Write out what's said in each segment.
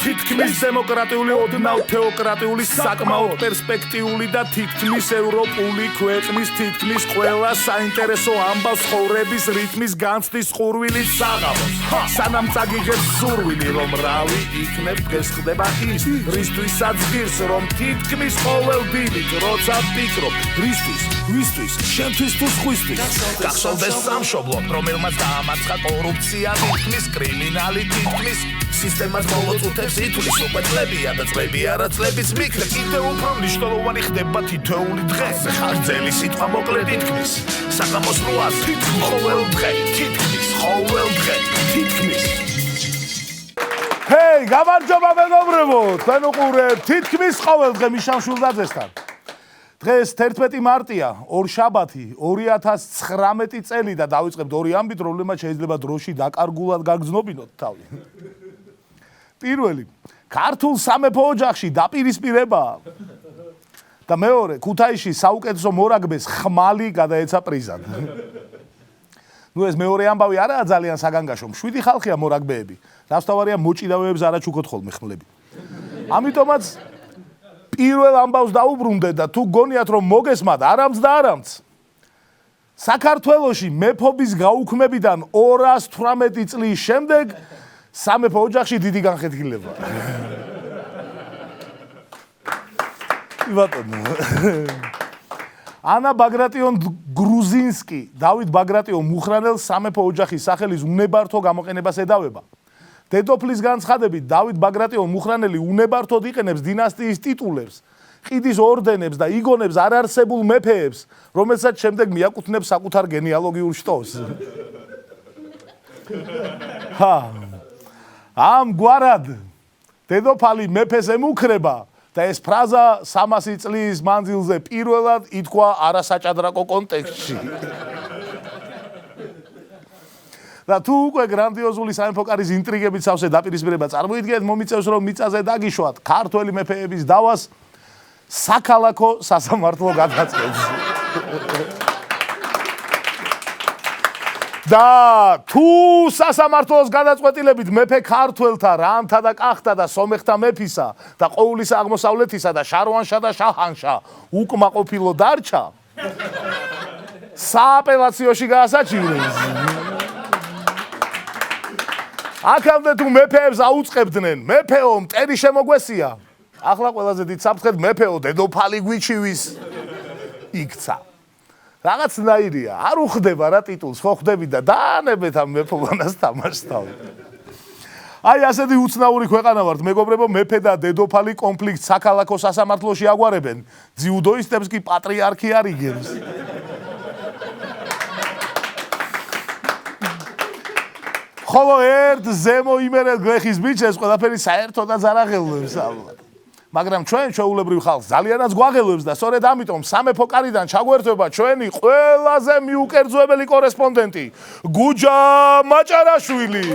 თითქმის დემოკრატიული ოდნავ თეოკრატიული საკმაოდ პერსპექტიული და თითქმის ევროპული ქვეყნის თითქმის ყველა საინტერესო ამბავს ცხოვრების რიტმის განცდის ხურვილის საღამოს სანამ წაგიღებს სურვილი რომ რავი იქნებ დღეს ხდება ის რისთვისაც ღირს რომ თითქმის ყოველ დილით როცა ვფიქრობ რისთვის ვისთვის შენთვის თუ სხვისთვის გახსოვდეს სამშობლოდ რომელმაც დაამარცხა კორუფცია თითქმის კრიმინალი თითქმის სისტემას მოვუწუთებს ითვლის უკვე წლებია და წლები არა წლების მიქრე კიდევ უფრო მნიშვნელოვანი ხდება თითოეული დღე ხარჯელი სიტყვა მოკლედ ითქმის საღამოს 8-ზე ყოველ დღე თითქმის ჰეი გამარჯობა მეგობრებო თქვენ უყურებთ თითქმის ყოველ დღე მიშა მშვილდაძესთან დღეს 11 მარტია ორშაბათი 2019 წელი და დავიწყებთ ორი ამბით რომლებმაც შეიძლება დროში დაკარგულად გაგრძნობინოთ თავი პირველი ქართულ სამეფო ოჯახში დაპირისპირებაა და მეორე ქუთაისში საუკეთესო მორაგბეს ხმალი გადაეცა პრიზად ნუ ეს მეორე ამბავი არაა ძალიან საგანგაშო მშვიდი ხალხია მორაგბეები დასთავარია მოჭიდავეებს არაჩუქოთ ხოლმე ხმლები ამიტომაც პირველ ამბავს დაუბრუნდეთ და თუ გონიათ რომ მოგესმათ არამც და არამც საქართველოში მეფობის გაუქმებიდან 218 წლის შემდეგ სამეფო ოჯახში დიდი განხეთქილება. ბატონო. ანა ბაგრატიონ გრუზინსკი, დავით ბაგრატიონ მუხრანელს სამეფო ოჯახის სახელის უნებართო გამოყენებას ედავება. დედოფლის განცხადებით დავით ბაგრატიონ მუხრანელი უნებართოდ იყენებს დინასტიის ტიტულებს, ყიდის ორდენებს და იგონებს არარსებულ მეფეებს, რომელსაც შემდეგ მიაკუთვნებს საკუთარ გენეალოგიურ შტოს. ამ გვარად დედოფალი მეფეს ემუქრება და ეს ფრაზა 300 წლის მანძილზე პირველად ითქვა არასაჭადრაკო კონტექსტში. და თუ უკვე გრანდიოზული სამეფო კარის ინტრიგებით სავსე დაპირისპირება წარმოიდგენთ, მომიწევს რომ მიწაზე დაგიშვათ ქართველი მეფეების დავას საქალაქო სასამართლო გადაწყობს. და თუ სასამართლოს გადაწყვეტილებით მეფე ქართველთა, რანთა და კახთა და სომეხთა მეფისა და ყოვლისა აღმოსავლეთისა და შარვანშა და შაჰანშა უკმაყოფილო დარჩა, სააპელაციოში გაასაჩივრეს. აქამდე თუ მეფეებს აუწყებდნენ, მეფეო მტერი შემოგვესია. ახლა ყველაზე დიდ საფრთხედ მეფეო დედოფალი გვიჩივის იქცა. რაღაცნაირია, არ უხდება რა ტიტულს, ხო ხდები და დაანებეთ ამ მეფობანას თამაშთავი. აი ასეთი უცნაური ქვეყანა ვართ, მეგობრებო, მეფე და დედოფალი კონფლიქტს საქალაქო სასამართლოში აგვარებენ, ძიუდოისტებს კი პატრიარქი არიგებს. ხოლო ერთ ზემო იმერეთ გლეხის ბიჭებს ყველაფერი საერთოდაც არ აღელვებს ალბათ. მაგრამ ჩვენ ჩვეულებრივ ხალხს ძალიანაც გვაღელვებს და სწორედ ამიტომ სამეფო კარიდან ჩაგვერთვება ჩვენი ყველაზე მიუკერძოებელი კორესპონდენტი გუჯა მაჭარაშვილი.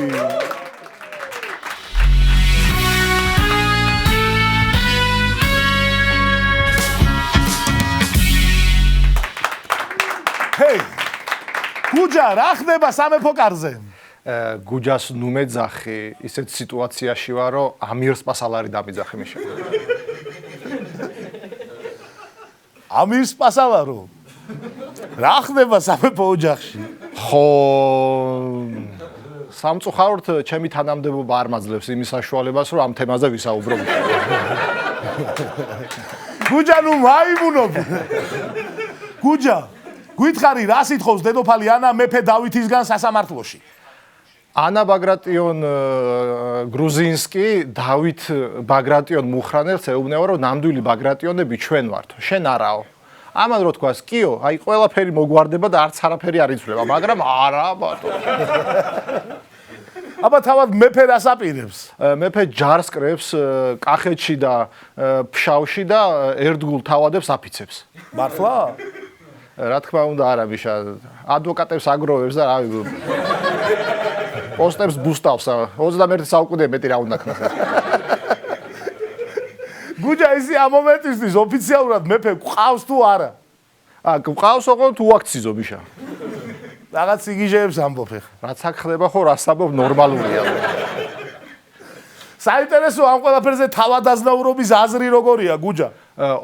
ჰეი გუჯა, რა ხდება სამეფო კარზე? გუჯას ნუ მეძახი, ისეთ სიტუაციაში ვარ, რომ ამირ სპასალარი დამიძახი მიშა. ამირ სპასალარო? რა ხდება სამეფო ოჯახში? ხო, სამწუხაროდ ჩემი თანამდებობა არ მაძლევს იმის საშუალებას, რომ ამ თემაზე ვისაუბრო. გუჯა, ნუ მაიმუნობ. გუჯა, გითხარი რა სიტყავს დედოფალი ანა მეფე დავითისგან სასამართლოში? ანა ბაგრატიონ გრუზინსკი დავით ბაგრატიონ მუხრანელს ეუბნება, რომ ნამდვილი ბაგრატიონები ჩვენ ვართ, შენ არაო. ამან რო თქვას, კიო, აი ყველაფერი მოგვარდება და არც არაფერი არ იცვლება, მაგრამ არა ბატონო. აბა თავად მეფე რას აპირებს? მეფე ჯარს კრებს კახეთში და ფშავში და ერთგულ თავადებს აფიცებს. მართლა? რა თქმა უნდა არა მიშა, ადვოკატებს აგროვებს და რავი პოსტებს ბუსტავს 21 საუკუნე მეტი რა უნდა ქნას. გუჯა, ისი ამ მომენტისთვის ოფიციალურად მეფე გვყავს თუ არა? გვყავს ოღონდ თუ აქციზო მიშა. რაღაც სიგიჟეებს ამბობ ეხლა. რაც აქ ხდება ხო რას ამბობ ნორმალურია. საინტერესო ამ ყველაფერზე თავადაზნაურობის აზრი როგორია გუჯა?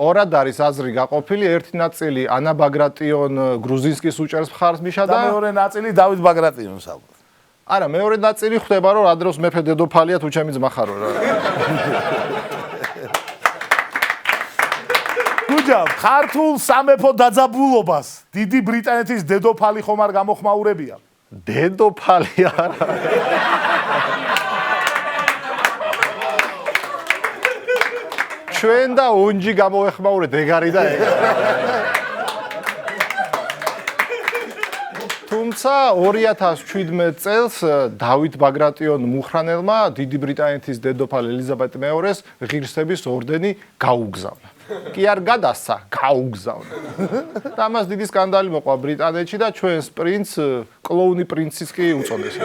ორად არის აზრი გაყოფილი, ერთი ნაწილი ანა ბაგრატიონ გრუზინსკის უჭერს მხარს მიშა და მეორე ნაწილი დავით ბაგრატიონს ალბათ. არა, მეორე ნაწილი ხვდება რომ რა დროს მეფე დედოფალია თუ ჩემი ძმა ხარო რა. გუჯა, ქართულ სამეფო დაძაბულობას დიდი ბრიტანეთის დედოფალი ხომ არ გამოხმაურებია? დედოფალი არა. ჩვენ და უნჯი გამოვეხმაურეთ ეგარი და ეგ. თუმცა 2017 წელს დავით ბაგრატიონ მუხრანელმა დიდი ბრიტანეთის დედოფალ ელიზაბეტ მეორეს ღირსების ორდენი გაუგზავნა. კი არ გადასცა, გაუგზავნა. და ამას დიდი სკანდალი მოყვა ბრიტანეთში და ჩვენს პრინც კლოუნი პრინცის კი უწოდეს.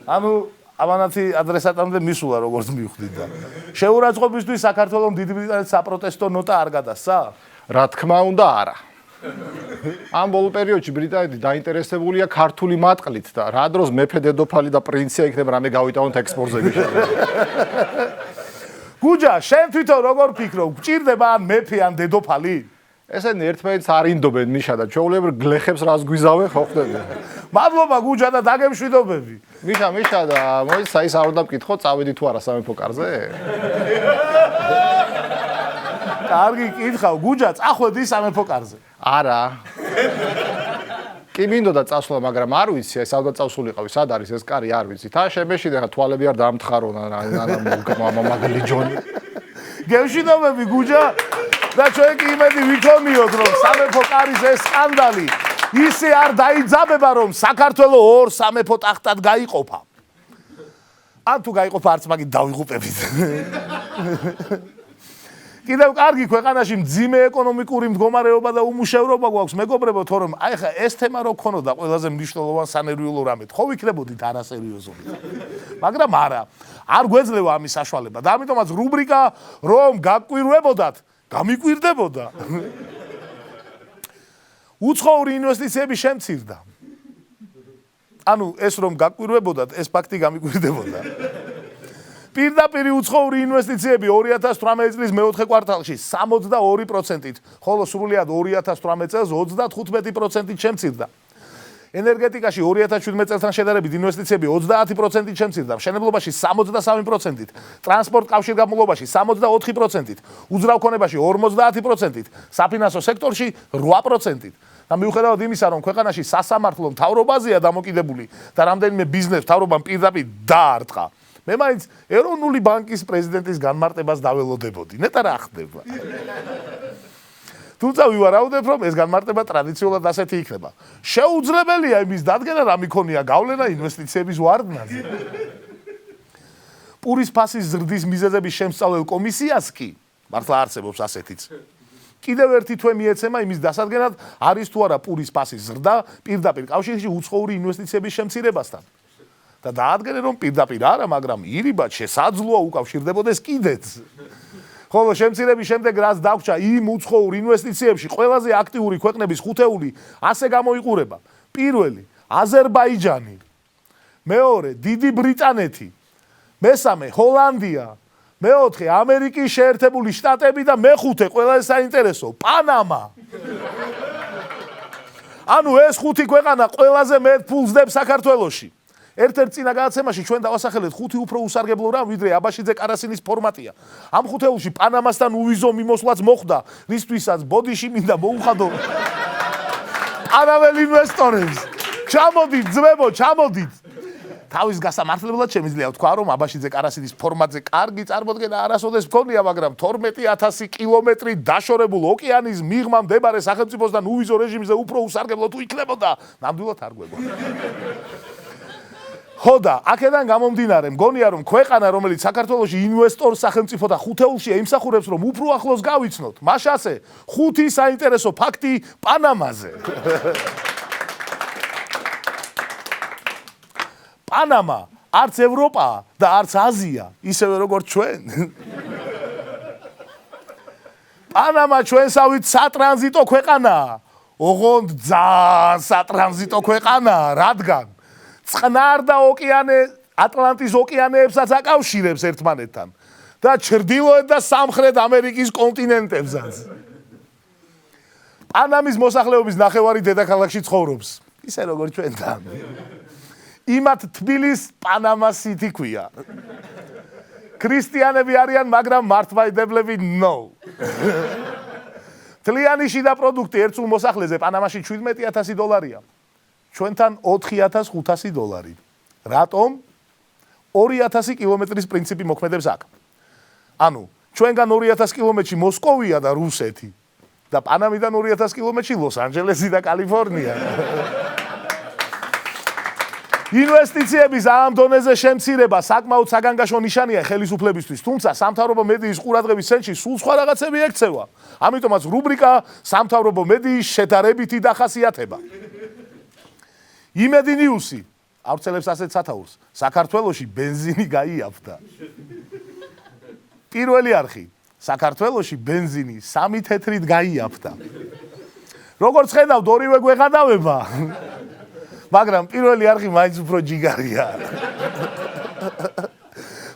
ანუ ამანათი ადრესატამდე მისულა როგორც მივხვდით და შეურაცხყოფისთვის საქართველოს დიდი ბრიტანეთის საპროტესტო ნოტა არ გადასცა? რა თქმა უნდა არა. ამ ბოლო პერიოდში ბრიტანეთი დაინტერესებულია ქართული მატყლით და რა დროს მეფე დედოფალი და პრინცია იქნება რამე გავიტანოთ ექსპორტზე. გუჯა, შენ თვითონ როგორ ფიქრობ, გჭირდება ან მეფე ან დედოფალი? ესენი ერთმანეთს არ ინდობენ მიშა და ჩვეულებრივ გლეხებს რას გვიზავენ ხო ხდები? მადლობა გუჯა და დაგემშვიდობები. მიშა და მოიცა საის არ უნდა მკითხო, წავედი თუ არა სამეფო კარზე? კარგი კითხავ, გუჯა, წახვედი სამეფო კარზე. არა. კი მინდოდა წასვლა, მაგრამ არ ვიცი, ეს ალბათ წავსულიყავი, სად არის ეს კარი, არ ვიცი. თა შემეშიდე ხა თვალები არ დაამთხარონა რა მაგალი ჯონი. გემშვიდობები გუჯა და ჩვენ კი იმედი ვიქონიოთ რომ სამეფო კარის ეს სკანდალი ისე არ დაიძაბება რომ საქართველოს ორ სამეფო ტახტად გაიყოფა. ან თუ გაიყოფა არც მაგით დავიღუპებით. კიდევ კარგი ქვეყანაში მძიმე ეკონომიკური მდგომარეობა და უმუშევრობა გვაქვს მეგობრებო, თორემ აი ხა ეს თემა რო ქონოდა ყველაზე მნიშვნელოვან სანერვიულო რამეთ, ხო ვიქნებოდით არასერიოზობით. მაგრამ არა, არ გვეძლევა ამის საშუალება და ამიტომაც რუბრიკა რომ გაკვირვებოდათ, გამიკვირდებოდა. უცხოური ინვესტიციები შემცირდა. ანუ ეს რომ გაკვირვებოდათ, ეს ფაქტი გამიკვირდებოდა. პირდაპირ უცხოური ინვესტიციები 2018 წლის მეოთხე კვარტალში 62%-ით, ხოლო სრულიად 2018 წელს 35%-ით შემცირდა. ენერგეტიკაში 2017 წელთან შედარებით ინვესტიციები 30%-ით შემცირდა, მშენებლობაში 63%-ით, ტრანსპორტ კავშირგაბმულობაში 64%-ით, უძრავქონებაში 50%-ით, საფინანსო სექტორში 8%-ით. და მიუხედავად იმისა, რომ ქვეყანაში სასამართლო მთავრობაზეა დამოკიდებული და რამდენიმე ბიზნეს მთავრობამ პირდაპირ დაარტყა, მე მაინც ეროვნული ბანკის პრეზიდენტის განმარტებას დაველოდებოდი. ნეტა რა ხდება? თუმცა ვივარაუდებ, რომ ეს განმარტება ტრადიციულად ასეთი იქნება. შეუძლებელია იმის დადგენა, რა მიქონია გავლენა ინვესტიციების ვარდნაზე. პურის ფასის ზრდის მიზეზების შემსწავლელ კომისიას კი მართლა არსებობს ასეთიც. კიდევ ერთი თვე მიეცემა იმის დასადგენად, არის თუ არა პურის ფასის ზრდა პირდაპირ კავშირში უცხოური ინვესტიციების შემცირებასთან. და დაადგენენ, რომ პირდაპირ არა, მაგრამ ირიბად შესაძლოა უკავშირდებოდეს კიდეც. ხოლო შემცირების შემდეგ რაც დაგვრჩა იმ უცხოურ ინვესტიციებში ყველაზე აქტიური ქვეყნების ხუთეული ასე გამოიყურება. პირველი აზერბაიჯანი, მეორე დიდი ბრიტანეთი, მესამე ჰოლანდია, მეოთხე ამერიკის შეერთებული შტატები და მეხუთე ყველაზე საინტერესო პანამა. ანუ ეს ხუთი ქვეყანა ყველაზე მეტ ფულს დებს საქართველოში. ერთ-ერთ წინა გადაცემაში ჩვენ დავასახელეთ ხუთი უფრო უსარგებლო რამ, ვიდრე აბაშიძე კარასინის ფორმატია. ამ ხუთეულში პანამასთან უვიზო მიმოსვლაც მოხდა, რისთვისაც ბოდიში მინდა მოუხადო პანამელ ინვესტორებს. ჩამოდით, ძმებო, ჩამოდით. თავის გასამართლებლად შემიძლია ვთქვა, რომ აბაშიძე კარასინის ფორმატზე კარგი წარმოდგენა არასოდეს მქონია, მაგრამ 12,000 კილომეტრი დაშორებულ ოკეანის მიღმა მდებარე სახელმწიფოსთან უვიზო რეჟიმზე უფრო უსარგებლო თუ იქნებოდა, ნამდვილად არ გვეგონა. ხოდა, აქედან გამომდინარე, მგონია, რომ ქვეყანა, რომელიც საქართველოში ინვესტორ სახელმწიფოთა ხუთეულშია, იმსახურებს, რომ უფრო ახლოს გავიცნოთ. მაშასე, ხუთი საინტერესო ფაქტი პანამაზე. პანამა არც ევროპაა და არც აზია, ისევე როგორც ჩვენ. პანამა ჩვენსავით სატრანზიტო ქვეყანაა. ოღონდ ძალიან სატრანზიტო ქვეყანაა, რადგან წყნარ და ატლანტის ოკეანეებსაც აკავშირებს ერთმანეთთან და ჩრდილოეთ და სამხრეთ ამერიკის კონტინენტებსაც. პანამის მოსახლეობის ნახევარი დედაქალაქში ცხოვრობს, ისე როგორც ჩვენთან. იმათ თბილისს პანამა სიტი ქვია. ქრისტიანები არიან, მაგრამ მართლმადიდებლები no. თლიანი შიდა პროდუქტი ერთ სულ მოსახლეზე პანამაში $17,000. ჩვენთან $4,500. რატომ? 2,000 კილომეტრის პრინციპი მოქმედებს აქ. ანუ ჩვენგან 2,000 კილომეტრში მოსკოვია და რუსეთი და პანამიდან 2,000 კილომეტრში ლოს-ანჯელესი და კალიფორნია. ინვესტიციების ამ დონეზე შემცირება საკმაოდ საგანგაშო ნიშანია ხელისუფლებისთვის, თუმცა სამთავრობო მედიის ყურადღების ცენტრში სულ სხვა რაღაცები ექცევა. ამიტომაც რუბრიკა სამთავრობო მედიის შედარებითი დახასიათება. იმედი ნიუსი ავრცელებს ასეთ სათაურს. საქართველოში ბენზინი გაიაფთა. პირველი არხი. საქართველოში ბენზინი 3 თეთრით გაიაფთა. როგორც ხედავთ, ორივე გვეღადავება. მაგრამ პირველი არხი მაინც უფრო ჯიგარია.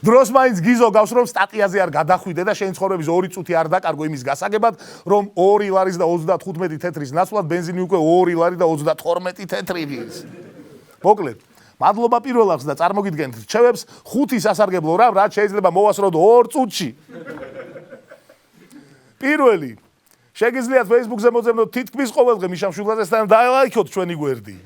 დროს მაინც გიზო გავს, რომ სტატიაზე არ გადახვიდე და შენი ცხოვრების 2 წუთი არ დაკარგო იმის გასაგებად, რომ $2.35 თეთრის ნაცვლად ბენზინი უკვე $2.32 თეთრიდის. მოკლედ, მადლობა პირველ არხს და წარმოგიდგენთ რჩევებს 5 სასარგებლო რამ, რაც შეიძლება მოვასწროთ 2 წუთში. პირველი, შეგიძლიათ Facebook-ზე მოძებნოთ თითქმის ყოველდღე მიშა მშვილდაძესთან და დაელაიქოთ ჩვენი გვერდი.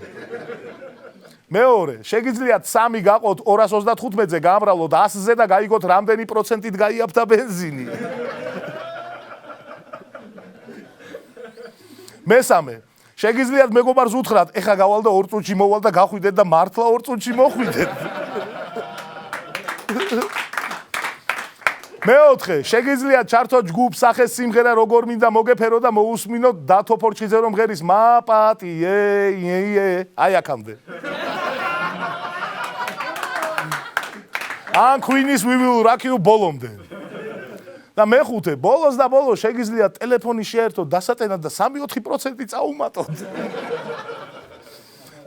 მეორე, შეგიძლიათ 3 გაყოთ 235-ზე გაამრავლოთ 100-ზე და გაიგოთ რამდენი პროცენტით გაიაფთა ბენზინი. მესამე, შეგიძლიათ მეგობარს უთხრათ, ეხა გავალ და 2 წუთში მოვალ და გახვიდეთ და მართლა 2 წუთში მოხვიდეთ. მეოთხე, შეგიძლიათ ჩართოთ ჯგუფ სახეს სიმღერა როგორ მინდა მოგეფერო და მოусმინოთ დათო ფორჩხიძე რომ ღერის მაპატი აი აქამდე. ან Queen-ის We Will Rock You ბოლომდე. და მეხუთე, ბოლოს და ბოლოს შეგიძლიათ ტელეფონი შეერთოთ დასატენად და 3-4% წაუმატოთ.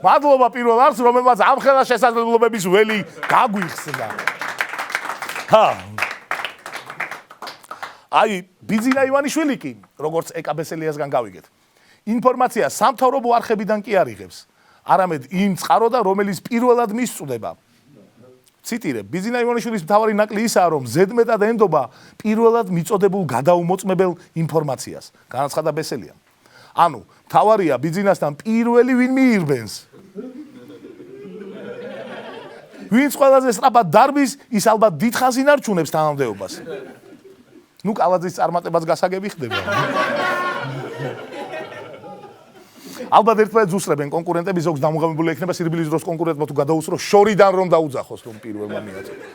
მადლობა პირველ არხს, რომელმაც ამხელა შესაძლებლობების ველი გაგვიხსნა. აი, ბიძინა ივანიშვილი კი, როგორც ეკაბესელიასგან გავიგეთ. ინფორმაცია სამთავრობო არხებიდან კი არ იღებს, არამედ იმ წყაროდან, რომელიც პირველად მისწვდება. ციტირებ, ბიძინა ივანიშვილის მთავარი ნაკლი ისაა, რომ ზედმეტად ენდობა პირველად მიწოდებულ გადაუმოწმებელ ინფორმაციას. განაცხადა ბესელია. ანუ, მთავარია ბიძინასთან პირველი ვინ მიირბენს. ვინც ყველაზე სწრაფად დარბის, ის ალბათ დიდხანს ინარჩუნებს თანამდებობას. ნუ კალაძის წარმატებას გასაგები ხდება. ალბათ ერთმანეთს უსწრებენ კონკურენტები, ზოგს დამუღამებული ექნება სირბილის დროს კონკურენტმა თუ გადაუსწრო შორიდან რომ დაუძახოს რომ პირველმა მიაწოდოს.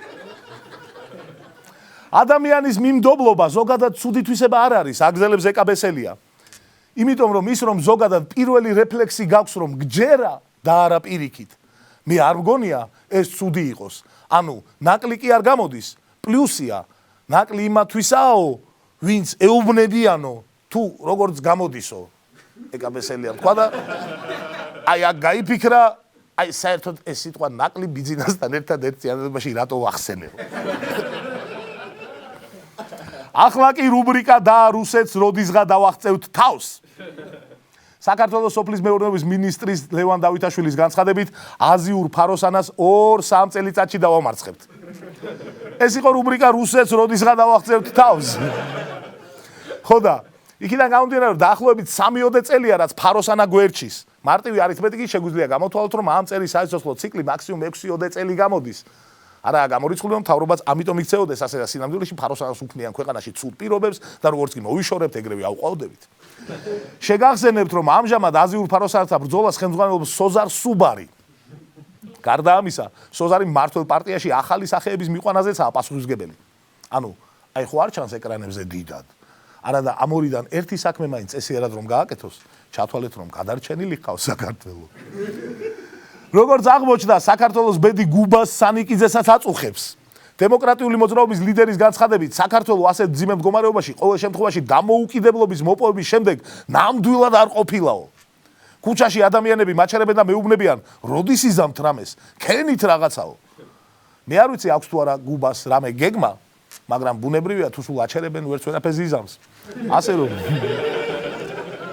ადამიანის მიმდობლობა ზოგადად ცუდი თვისება არ არის, აგზელებს ეკაბესელია. იმიტომ რომ ის რომ ზოგადად პირველი რეფლექსი გაქვს რომ გჯერა და არა პირიქით. მე არ მგონია ეს ცუდი იყოს. ანუ ნაკლი კი არ გამოდის, პლუსია ნაკლი იმათვისაო, ვინც ეუბნებიანო თუ როგორც გამოდისო. ეკაბესელია თქვა და აი აქ გაიფიქრა, აი საერთოდ ეს სიტყვა ნაკლი ბიძინასთან ერთად ერთ წინადადებაში რატო ვახსენებ. ახლა კი რუბრიკა და რუსეთს როდისღა დავაღწევთ თავს. საქართველოს სოფლის მეურნეობის მინისტრის ლევან დავითაშვილის განცხადებით აზიურ ფაროსანას 2-3 წელიწადში დავამარცხებთ. ეს იყო რუბრიკა რუსეთს როდისღა დავაღწევთ თავს. ხო და იქიდან გამომდინარე რომ დაახლოებით 3-4 წელია რაც ფაროსანა გვერდჩის. მარტივი არითმეტიკით შეგვიძლია გამოთვალოთ რომ ამ წელის საერთო ციკლი მაქსიმუმ 6-7 წელი გამოდის. არაა გამორიცხული რომ მთავრობაც ამიტომ იქცეოდეს ასე და სინამდვილეში ფაროსანას უქმნიან ქვეყანაში ცუდ პირობებს და როგორც კი მოვიშორებთ ეგრევე აუყავდებით. შეგახსენებთ რომ ამჟამად აზიურ ფაროსანთა ბრძოლას ხელმძღვანელობს სოზარ სუბარი. გარდა ამისა, სოზარი მმართველ პარტიაში ახალი სახეების მიყვანაზეცაა პასუხისმგებელი. ანუ, აი ხო არ ჩანს ეკრანებზე დიდად. არადა ამ ორიდან ერთი საქმე მაინც წესიერად რომ გააკეთოს, ჩათვალეთ რომ გადარჩენილი ხავს საქართველო. როგორც აღმოჩნდა, საქართველოს ბედი გუბას სანიკიძესაც აწუხებს. დემოკრატიული მოძრაობის ლიდერის განცხადებით, საქართველო ასეთ მძიმე მდგომარეობაში ყოველ შემთხვევაში დამოუკიდებლობის მოპოვების შემდეგ ნამდვილად არ ყოფილაო. ქუჩაში ადამიანები მაჩერებენ და მეუბნებიან, როდის იზამთ რამეს, ქენით რაღაცაო. მე არ ვიცი აქვს თუ არა გუბას რამე გეგმა, მაგრამ ბუნებრივია თუ სულ აჩერებენ ვერც ვერაფერს იზამს. ასე რომ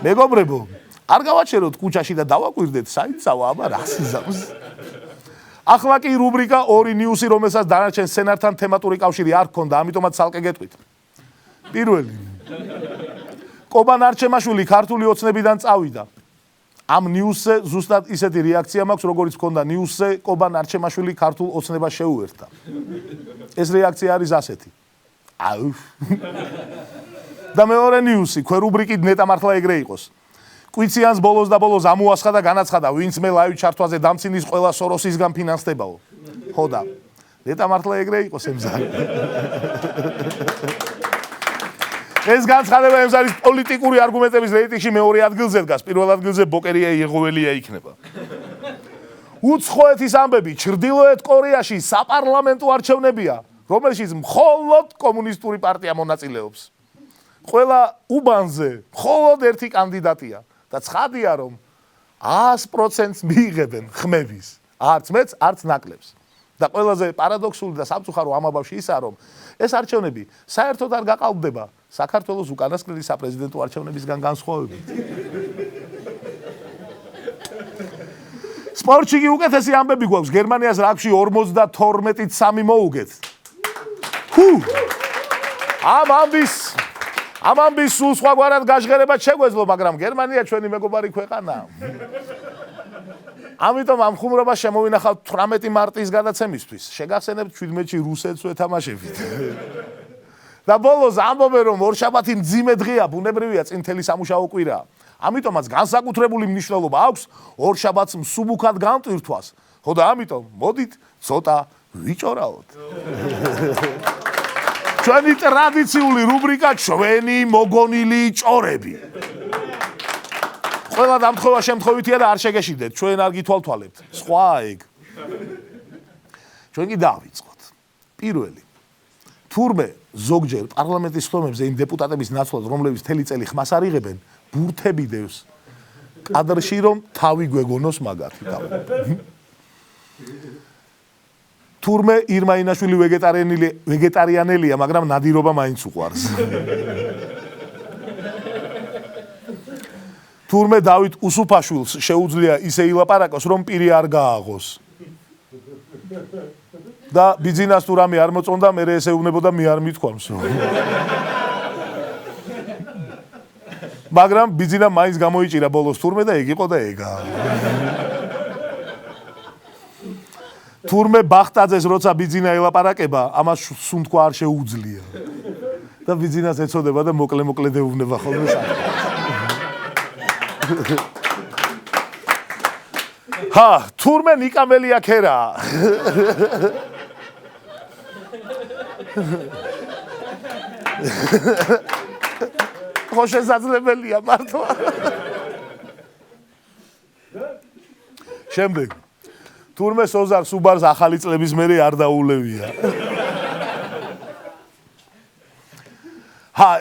მეგობრებო, არ გავაჩეროთ ქუჩაში და დავაკვირდეთ საიცავა, აბა რას იზამს. ახლა კი რუბრიკა 2 ნიუსი, რომელსაც დანარჩენ სცენართან თემატური კავშირი არ ჰქონდა, ამიტომაც ცალკე გეტყვით. პირველი. კობან არჩემაშვილი ქართული ოცნებიდან წავიდა. ამ ნიუსზე ზუსტად ისეთი რეაქცია მაქვს, როგორც ჰქონდა ნიუსზე კობან არჩემაშვილი ქართულ ოცნებას შეუერთდა. ეს რეაქცია არის ასეთი. აუ. და მეორე ნიუსი, რუბრიკით ნეტა მართლა ეგრე იყოს. კვიციანს ბოლოს და ბოლოს ამოასხადა განაცხადა, ვინც მე ლაივ ჩართვაზე დამცინის ყველა სოროსისგან ფინანსდებაო. ხო და ნეტა მართლა ეგრე იყოს ემზარი. ეს განცხადება ემზარის პოლიტიკური არგუმენტების რეიტინგში მეორე ადგილზე დგას, პირველ ადგილზე ბოკერია იეღოველია იქნება. უცხოეთის ამბები, ჩრდილოეთ კორეაში საპარლამენტო არჩევნებია, რომელშიც მხოლოდ კომუნისტური პარტია მონაწილეობს. ყველა უბანზე მხოლოდ ერთი კანდიდატია და ცხადია რომ 100%-ს მიიღებენ ხმების, არც მეც, არც ნაკლებს. და ყველაზე პარადოქსული და სამწუხარო ამბავში ისაა, რომ ეს არჩევნები საერთოდ არ გაყალბდება საქართველოს უკანასკნელი საპრეზიდენტო არჩევნებისგან განსხვავებით. სპორტში კი უკეთესი ამბები გვაქვს, გერმანიას რაგბში 52-3 მოუგეთ. ამ ამბის სულ სხვაგვარად გაჟღერებად შეგვეძლო, მაგრამ გერმანია ჩვენი მეგობარი ქვეყანაა. ამიტომ ამ ხუმრობას შემოვინახავთ 18 მარტის გადაცემისთვის. შეგახსენებთ 17-ში რუსეთს ვეთამაშებით. და ბოლოს ამბობენ რომ ორშაბათი მძიმე დღეა, ბუნებრივია წინ მთელი სამუშაო კვირაა. ამიტომაც განსაკუთრებული მნიშვნელობა აქვს ორშაბათს მსუბუქად გამტვირთვას. ხო და ამიტომ მოდით ცოტა ვიჭორაოთ. ჩვენი ტრადიციული რუბრიკა ჩვენი მოგონილი ჭორები. ყველა დამთხოვა შემთხვევითია და არ შეგეშინდეთ, ჩვენ არ გითვალთვალებთ. სხვა ეგ. ჩვენ კი დავიწყოთ. პირველი. თურმე ზოგჯერ პარლამენტის ხდომებზე იმ დეპუტატების ნაცვლად, რომლებიც მთელი წელი ხმას არ იღებენ, ბურთები დევს კადრში, რომ თავი გვეგონოს მაგათი. თურმე ირმა ინაშვილი ვეგეტარიანელია, მაგრამ ნადირობა მაინც უყვარს. თურმე დავით უსუფაშვილს შეუძლია ისე ილაპარაკოს, რომ პირი არ გააღოს. და ბიძინას თუ რამე არ მოწონდა, მერე ესე ეუბნებოდა მე არ მithქვამს. მაგრამ ბიძინა მაინც გამოიჭირა ბოლოს თურმე და ეგ იყო და ეგა. თურმე ბახტაძეს როცა ბიძინა ელაპარაკება, ამას სუნთქვა არ შეუძლია. და ბიძინას ეწოდება და მოკლე დეუბნება ხოლმე თურმე ნიკამელია ქერა. ხო შესაძლებელია მართლა. შემდეგ. თურმე სოზარ სუბარს ახალი წლების მერე არ დაულევია.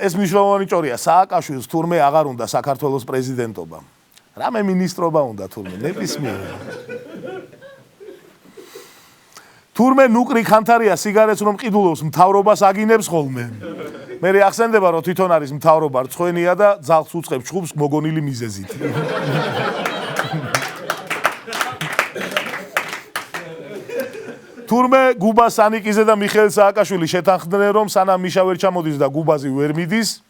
ეს მნიშვნელოვანი ჭორია. სააკაშვილს თურმე აღარ უნდა საქართველოს პრეზიდენტობა. რამე მინისტრობა უნდა თურმე, ნებისმიერ. თურმე ნუკრი ხანთარია სიგარეტს რომ ყიდულობს, მთავრობას აგინებს ხოლმე. მე ახსენდება რომ თვითონ არის მთავრობა რცხვენია და ძაღლს უწყებს ჩხუბს მოგონილი მიზეზით. თურმე გუბა სანიკიზე და მიხეილ სააკაშვილი შეთანხმდნენ რომ სანამ მიშა ვერ ჩამოდის და გუბაზი ვერ მიდის,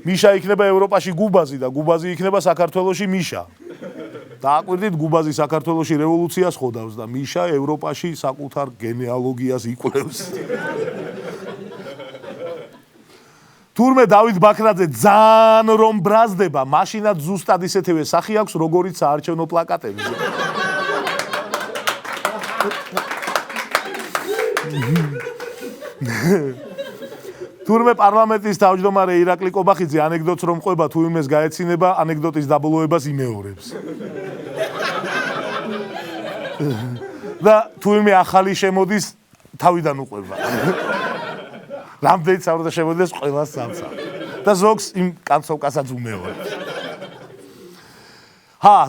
მიშა იქნება ევროპაში გუბაზი და გუბაზი იქნება საქართველოში მიშა. დააკვირდით, გუბაზი საქართველოში რევოლუციას ხოდავს და მიშა ევროპაში საკუთარ გენეალოგიას იკვლევს. თურმე დავით ბაქრაძე ძალიან რომ ბრაზდება, მაშინაც ზუსტად ისეთივე სახი აქვს, როგორიც საარჩევნო პლაკატებზე. თურმე პარლამენტის თავმჯდომარე ირაკლი კობახიძე ანეკდოტს რომ ყვება თუ იმეს გაეცინება, ანეკდოტის დაბოლოებას იმეორებს. და თუ იმე ახალი შემოდის, თავიდან უყვება. რამდენიც არ უნდა შემოდეს ყველას სამსა. და ზოგს იმ კანცოვკასაც უმეორებს.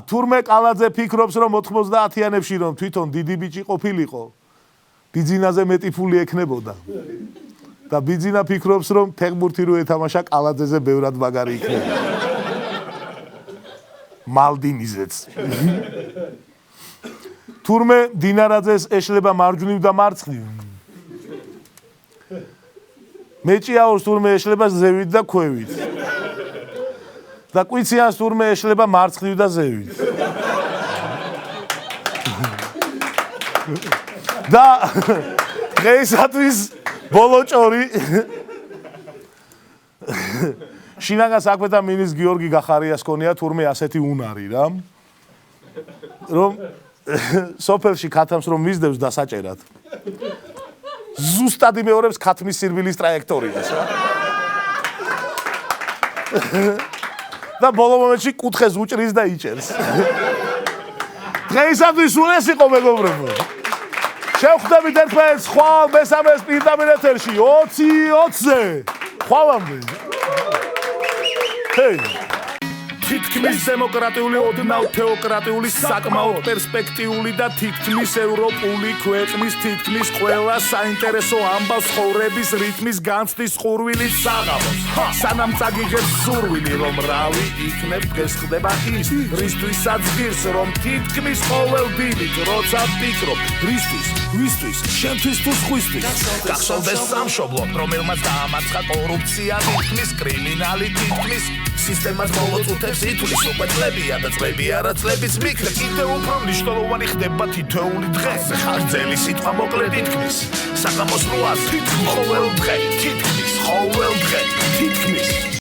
თურმე კალაძე ფიქრობს რომ 90-იანებში რომ თვითონ დიდი ბიჭი ყოფილიყო, ბიძინაზე მეტი ფული ექნებოდა. და ბიძინა ფიქრობს, რომ ფეხბურთი რო ეთამაშა კალაძეზე ბევრად მაგარი იქნება. მალდინიზეც. თურმე დინარაძეს ეშლება მარჯვნივ და მარცხნივ. მეჭიაურს თურმე ეშლება ზევით და ქვევით. და კვიციანს თურმე ეშლება მარცხნივ და ზევით. და დღეისათვის ბოლო ჭორი შინაგან საქმეთა მინისტრ გიორგი გახარიას ქონია თურმე ასეთი უნარი რა რომ სოფელში ქათამს რომ მისდევს დასაჭერად ზუსტად იმეორებს ქათმის სირბილის ტრაექტორიას რა და ბოლო მომენტში კუთხეს უჭრის და იჭერს დღეისათვის ეს იყო მეგობრებო შევხვდებით ერთმანეთს ხვალ მესამეს პირდაპირ ეთერში 20-20-ზე ხვალამდე ჰეი თითქმის დემოკრატიული ოდნავ თეოკრატიული საკმაოდ პერსპექტიული და თითქმის ევროპული ქვეყნის თითქმის ყველა საინტერესო ამბავს ცხოვრების რიტმის განცდის ხურვილი საღამოს სანამ წაგიგებს სურვილი რომ რავი იქნებ დღეს ხდება ის რისთვისაც ღირს რომ თითქმის ყოველ დილით როცა ვფიქრობ ვისთვის შენთვის თუ სხვისთვის გახსოვდეს სამშობლოდ რომელმაც დაამარცხა კორუფცია თითქმის კრიმინალი თითქმის სისტემას მოვაწუთებს ითulis უკვე წლებია და წლები არა წლების მიქრე კიდევ უფრო მნიშვნელოვანი ხდება თითოეული დღე ხარჯელი სიტყვა მოკლედ ითქმის საღამოს როას თითქმის ყოველ დღე თითქმის